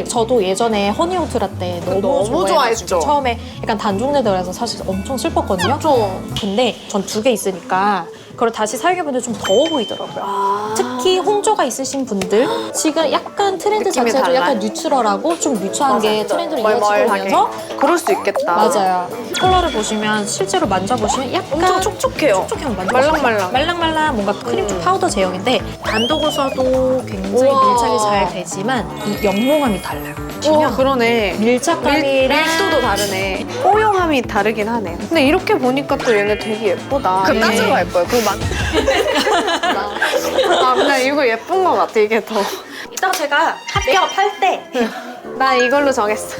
사실 저도 예전에 허니울트라 때 너무 좋아했죠. 처음에 약간 단종되다 그래서 사실 엄청 슬펐거든요. 그렇죠. 근데 전 2개 있으니까 그걸 다시 사용해보는데 좀 더워 보이더라고요. 특히 홍조가 있으신 분들 지금 약간 트렌드 느낌이 자체도 달라요? 약간 뉴트럴하고 좀 뉴트한 게 트렌드로 이어지고 멀멀하게. 오면서 그럴 수 있겠다. 맞아요. 컬러를 보시면 실제로 만져보시면 약간 엄청 촉촉해요. 촉촉해요. 말랑말랑. 말랑말랑 뭔가 크림쪽 파우더 제형인데 단독으로 써도 굉장히 우와. 밀착이 잘 되지만 이 영롱함이 달라요. 오, 보시면 그러네. 밀착감이랑 밀도도 다르네. 뽀용함이 다르긴 하네. 근데 이렇게 보니까 또 얘네 되게 예쁘다. 그 따주가 예뻐요. 아, 근데 이거 예쁜 것 같아, 이게 더. 이따가 제가 합격할 때 나 이걸로 정했어.